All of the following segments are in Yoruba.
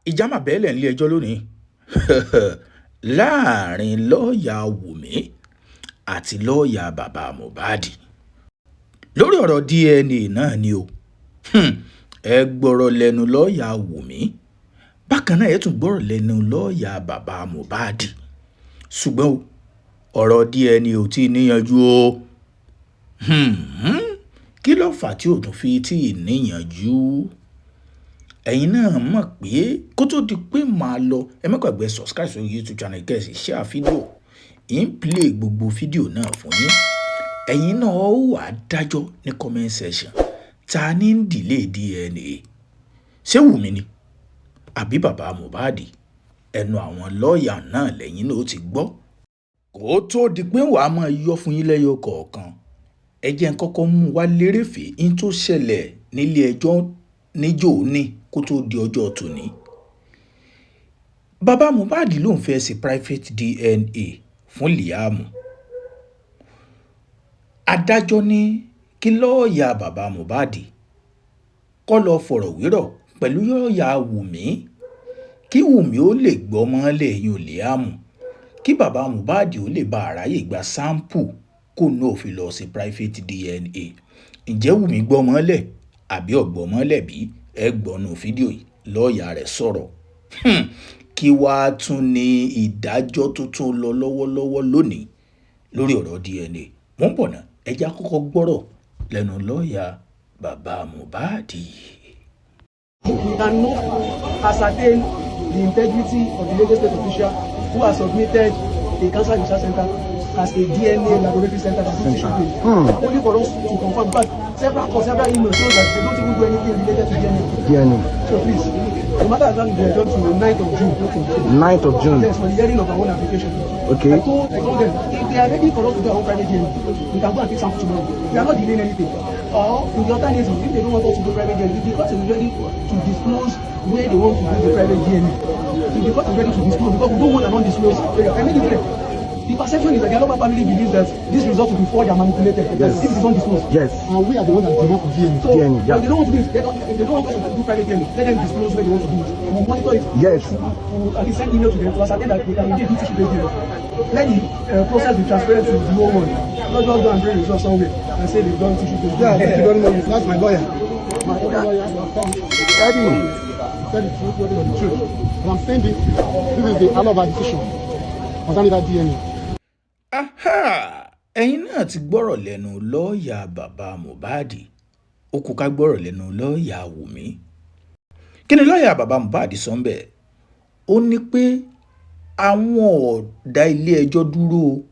ìjà máa bẹ́ẹ̀lẹ̀ nílé ẹjọ́ lónìí láàrin lọ́ọ̀yà Wùmí àti lọ́ọ̀yà bàbá Mohbad lórí ọ̀rọ̀ DNA náà ni o. Ẹ gbọ́rọ̀ lẹ́nu lọ́ọ̀yà Wùmí, bákan náà ẹ tún gbọ́rọ̀ lẹ́nu lọ́ọ̀yà bàbá Mohbad, ṣùgbọ́n ọ̀rọ̀ DNA ò tí ì níyanjú o. Kí ló fà tí ò tún fi tí ì níyanjú? Ẹ̀yin náà mọ̀ pé kó tó di pé màá lọ, ẹ má gbàgbé subscribe sórí YouTube channel kẹ́sì share fídíò ń play gbogbo fídíò náà fún yín. Ẹ̀yin náà ó wà dájọ́ ní comment section, ta ní ń delay DNA, ṣé Wùmí ni àbí bàbá Mohbad? Ẹnu àwọn lọ́ọ̀yà náà lẹ́yìn náà ó ti gbọ́. Kó tó di pé wàá máa yọ fún yín lẹ́yọ kọ̀ọ̀kan, ẹ jẹ́ n kọ́kọ́ mú wá lérèfé ń tó ṣẹlẹ̀ nílé ẹjọ́ níjọ́ òní kó tó di ọjọ́ tòní. Bàbá Mohbad ló ń fẹ́ ṣe private DNA fún Liam. Adájọ́ ní kí lọ́ọ̀yà bàbá Mohbad kó lọ fọ̀rọ̀wérọ̀ pẹ̀lú lọ́ọ̀yà Wùmí kí Wùmí ó lè gbọ́ mọ́lẹ̀ yín Liam, kí bàbá Mohbad ó lè bá àráyè gba sáǹpù kó náà fi lọ sí private DNA. Ǹjẹ́ Wùmí gbọ́ mọ́lẹ̀ àbí ọ̀gbọ́ mọ́lẹ̀ bí? Ẹ gbọ́nú fídíò yìí, lọ́ọ̀yà rẹ̀ sọ̀rọ̀. Kí wàá tún ní ìdájọ́ tuntun lọ lọ́wọ́lọ́wọ́ lónìí lórí ọ̀rọ̀ DNA. Mo ń bọ̀ náà, ẹ já kọ́kọ́ gbọ́rọ̀ lẹ́nu lọ́ọ̀yà bàbá Mohbad. We cannot ascertain the integrity of the Lagos State official who has submitted a cancer research center as a DNA laboratory center that is only for us to confirm. But several emails show that they don't even do anything related to DNA. So please, the matter has been adjourned to the 9th of June. 9th of June? Yes, for the hearing of our own application. Okay. I told them, if they are ready for us to do our own private hearing, we can go and take sample tomorrow. We are not delaying anything. Or, in the alternative, if they don't want us to do private hearing, if the court is ready to disclose where they want to do the private hearing, if the court is ready to disclose, because we don't want an undisclosed area. I make it clear. The perception is that the Aloba family believes that this result will be forged and manipulated. Yes. If it is undisclosed. Yes. And we are the ones that demand for DNA. So, DNA, yeah. If they don't want to do it, if they don't want us to do private hearing, let them disclose where they want to do it. We will monitor it. Yes. We will at least send email to them to ascertain that they can indeed do tissue-based DNA. Let the process be transparent to the whole world. Not just go and bring results somewhere and say they've done tissue-based DNA. Yeah, thank you very much. That's my lawyer. My lawyer. Daddy. Said the truth, the truth. And I'm saying this is the Aloba decision concerning that DNA. Ẹ̀yin náà ti gbọ́rọ̀ lẹ́nu lọ́ọ̀yà bàbá Mohbad, ó kù ká gbọ́rọ̀ lẹ́nu lọ́ọ̀yà Wùmí. Kí ni lọ́ọ̀yà bàbá Mohbad sọ ń bẹ̀? Ó ní pé àwọn ọ̀dà ilé ẹjọ́ dúró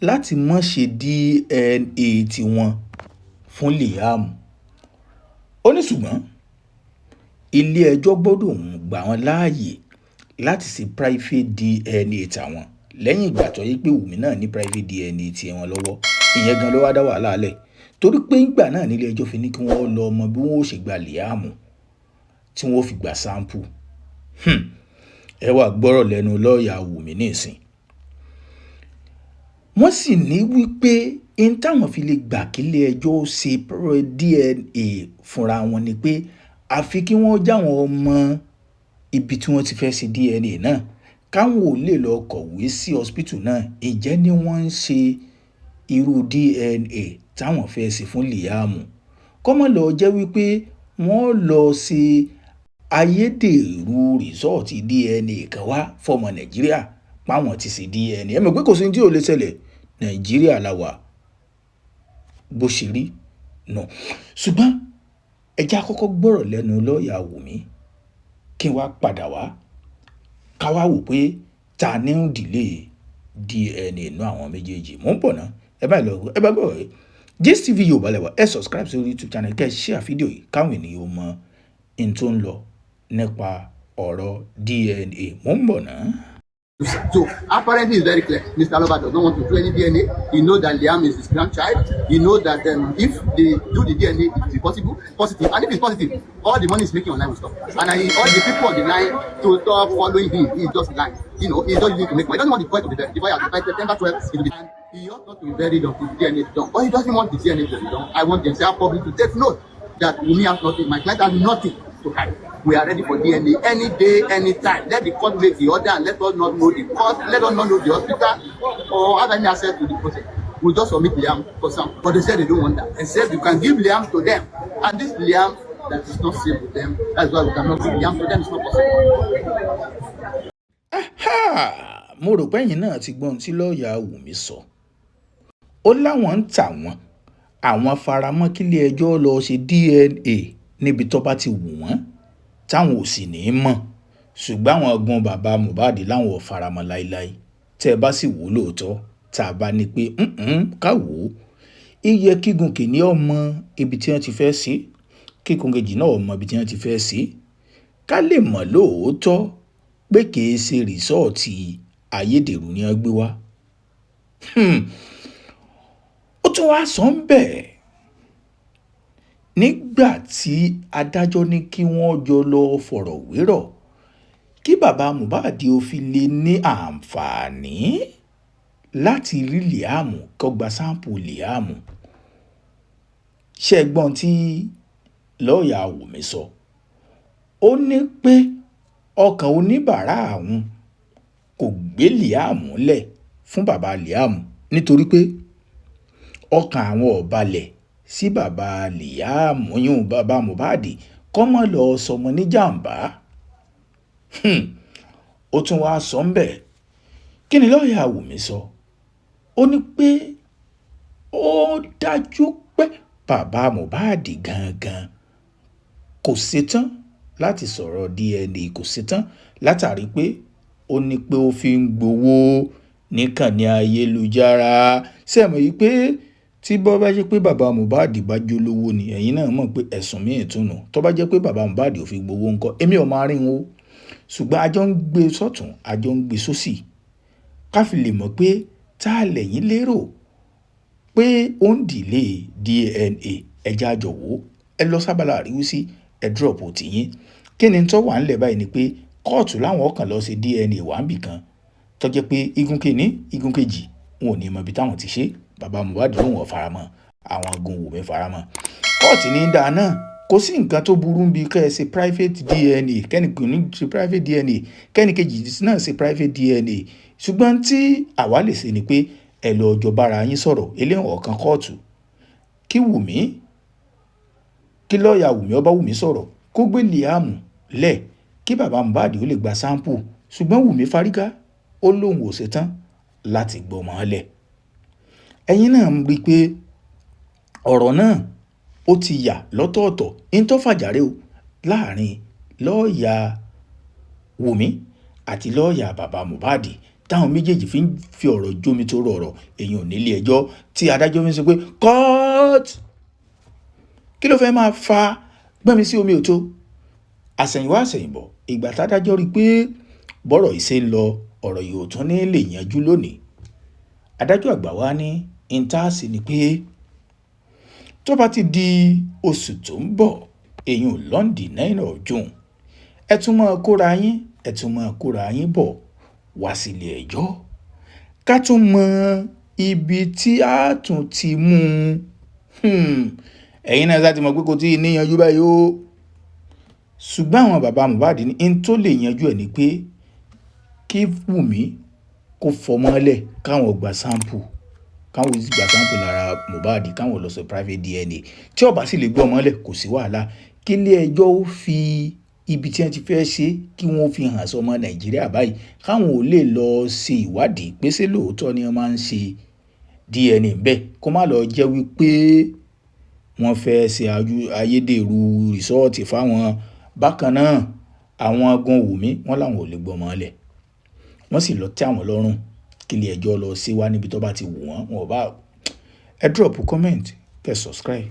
láti má ṣe DNA tiwọn fún Liam. Ó ní ṣùgbọ́n ilé ẹjọ́ gbọ́dọ̀ gbà wọ́n láàyè láti ṣe private DNA tàwọn lẹ́yìn ìgbà tó yí pé Wùmí náà ní private DNA ti wọn lọ́wọ́. Ìyẹn gan ló wá dá wàhálà lẹ̀, torí pé ìgbà náà nílé ẹjọ́ fi ní kí wọ́n lọ mọ bí wọ́n ó ṣe gba Liam tí wọ́n fi gba sample. Ẹ wá gbọ́rọ̀ lẹ́nu lọ́ọ̀yà Wùmí nísìn. Wọ́n sì ní wípé in táwọn fi lè gbà kí ilé ẹjọ́ ṣe DNA fúnra wọn ni pé àfi kí wọ́n jáwọn ọmọ ibi tí wọ́n ti fẹ́ ṣe DNA náà káwọn ò lè lọ kọ̀wé sí hospital náà ìjẹ́ ni wọ́n ń ṣe irú DNA táwọn fẹ́ ṣe fún Liam. Kọ́mọ́ lọ jẹ́ wípé wọ́n lọ ṣe ayédèrú rìsọ́ọ̀tì DNA kan wá fọmọ Nàìjíríà páwọn ti ṣe DNA. Ẹ mọ̀ pé kò sí tí ò lè ṣẹlẹ̀, Nàìjíríà la wà bó ṣe rí nù. Ṣùgbọ́n ẹ jẹ́ àkọ́kọ́ gbọ́rọ̀ lẹ́nu lọ́ọ̀yà Wùmí kí n wá padà wá ká wá wò pé ta ní ń delay DNA inú àwọn méjèèjì. Mo ń bọ̀ náà, ẹ bá gbọ́ rẹ̀ Gist TV Yorùbá lẹ́wà, ẹ subscribe sí YouTube channel kẹ́ share fídíò yìí káwọn ènìyàn mọ in tó ń lọ nípa ọ̀rọ̀ DNA. Mo ń bọ̀ náà. So apparently it's very clear. Mr. Aloba does not want to do any DNA. He knows that Liam is his grandchild. He knows that if they do the DNA, it is positive. And if it's positive, all the money is making online will stop. And all the people on the line to stop following him, he's just lying. You know, he's just using to make money. He doesn't want the boy to be there. The boy has been September 12th, it will be done. He ought not to be buried until the DNA is done. But he doesn't want the DNA to be done. I want the entire public to take note that Wunmi has nothing. My client has nothing to hide. We are ready for DNA any day, anytime. Let the court make the order and let us not know the court, let us not know the hospital or have any access to the process. We'll just submit Liam for some. But they said they don't want that. They said you can give Liam to them. And this Liam that is not safe with them, that's why we cannot give Liam to them. It's not possible. Mo rò pé ẹ̀yin náà ti gbọ́n tí lọ́ọ̀yà Wùmí sọ. Ó láwọn ń tà wọ́n, àwọn faramọ́ kílé ẹjọ́ lọ ṣe DNA níbi tó bá ti wù wọ́n, táwọn ò sì ní í mọ̀. Ṣùgbọ́n àwọn ọgbọ́n bàbá Mohbad láwọn ò faramọ́ láíláí. Tẹ́ ẹ bá sì wò lóòótọ́, tá a bá ní pé ká wò ó. Iye kígun kìíní ọmọ ibi tí wọ́n ti fẹ́ ṣe, kígun kejì náà ọmọ ibi tí wọ́n ti fẹ́ ṣe. Ká lè mọ̀ lóòótọ́ pé kìí ṣe rìsọ́ọ̀tì ayédèrú ni wọ́n gbé wá. Ó tún wá sọ ń bẹ̀ nígbà tí adájọ́ ní kí wọ́n jọ lọ fọ̀rọ̀ wérọ̀ kí bàbá Mohbad ó fi lè ní àǹfààní láti rí Liam kó gba sáǹpù Liam. Ṣé gbọ́n tí lọ́ọ̀yà Wùmí sọ? Ó ní pé ọkàn oníbàárà àwọn kò gbé Liam lẹ̀ fún bàbá Liam nítorí pé ọkàn àwọn ò balẹ̀ sí bàbá Liam yún bàbá Mohbad kó má lọ sọmọ ní jàǹbá. Ó tún wá sọ ń bẹ̀. Kí ni lọ́ọ̀yà Wùmí sọ? Ó ní pé ó dájú pé bàbá Mohbad gangan kò ṣetán láti sọ̀rọ̀ DNA, kò ṣetán látàrí pé ó ní pé ó fi ń gbowó níkànnì ayélujára. Ṣé mọ̀ yìí pé tí bọ́ bá jẹ́ pé bàbá Mohbad bá jólówó ni ẹ̀yin náà mọ̀ pé ẹ̀sùn míì túnú. Tó bá jẹ́ pé bàbá Mohbad ò fi gbowó ńkọ́, èmi ò máa rí wọn o. Ṣùgbọ́n àjọ ń gbé sọ́tún, àjọ ń gbé sósì. Ká fi lè mọ̀ pé tá a lẹ́yìn lérò pé ó ń dìlé DNA ẹja àjọwò ẹ lọ sábàlá àríwísí ẹ drop tìyín. Kí ni tó wà ńlẹ̀ báyìí ni pé kóòtù láwọn ọkàn lọ ṣe DNA wà níbì kan tó jẹ́ pé igun kìíní igun kejì wọn ò ní mọ ibi táwọn ti ṣe. Bàbá Mohbad lòun ò faramọ́, àwọn agun Wùmí faramọ́. Kóòtù ní dáa náà kò sí nǹkan tó burú bí kẹ́ ẹ ṣe private DNA, kẹ́nìkìíní ṣe private DNA, kẹ́nìkejì náà ṣe private DNA. Ṣùgbọ́n tí àwa lè ṣe ni pé ẹ lọ jọ bára yín sọ̀rọ̀ eléwọ̀n ọ̀kan kóòtù. Kí Wùmí, kí lọ́ọ̀yà Wùmí ọba Wùmí sọ̀rọ̀ kó gbé Liam lẹ̀ kí bàbá Mohbad ó lè gba sáǹpù. Ṣùgbọ́n Wùmí fárígá ó lóun ò ṣetán láti gbọmọ lẹ̀. Ẹ̀yin náà ń rí i pé ọ̀rọ̀ náà ó ti yà lọ́tọ̀ọ̀tọ̀ ń tó fàjàre o láàrin lọ́ọ̀yà Wùmí àti lọ́ọ̀yà bàbá Mohbad táwọn méjèèjì fi ọ̀rọ̀ jómi tó rọrọ̀ èèyàn nílé ẹjọ́ tí adájọ́ fi ń sọ pé court kí ló fẹ́ máa fa gbẹ́mi sí omi òtó. Àsẹ̀yìnwá àsẹ̀yìnbọ̀ ìgbà tádájọ́ rí i pé bọ́rọ̀ ìṣe ń lọ ọ̀rọ̀ yìí ò tún ní lè yanjú lónìí. Adájọ́ àgbà wa ní intaasi ni pé tó bá ti di oṣù tó ń bọ̀ èèyàn London 9 of June ẹ tún máa kóra yín bọ̀ wá sílé ẹjọ́ ká tún mọ ibi tí a tún ti mú un. Ẹ̀yin náà láti mọ̀ pé kò tí ì níyanjú báyìí o. Ṣùgbọ́n àwọn bàbá Mohbad ní in tó lè yanjú ẹ̀ ni pé kí Wùmí kó fọmọ́lẹ̀ káwọn gba sáǹpù, káwọn gba sáǹpù lára Mohbad káwọn lọ sọ private DNA. Tí ó bá sì lè gbọ́ ọmọlẹ̀ kò sí wàhálà. Kí ilé ẹjọ́ ó fi ibi tí wọ́n ti fẹ́ ṣe kí wọ́n fi hàn sọmọ Nàìjíríà báyìí káwọn ò lè lọ ṣe ìwádìí pé ṣé lóòótọ́ ni wọ́n máa ń ṣe DNA bẹ́ẹ̀ kó má lọ jẹ́ wípé wọ́n fẹ́ ṣe ayédèrú rìsọ́ọ̀tì fáwọn. Bákan náà àwọn agun Wùmí wọ́n láwọn ò lè gbọ́ ọmọlẹ̀ wọ́n sì lọ tẹ́ àwọn lọ́rùn kí ilé ẹjọ́ lọ sí wá níbi tó bá ti wù wọ́n. Wọn ò bá ẹ drop comment kẹ́ subscribe.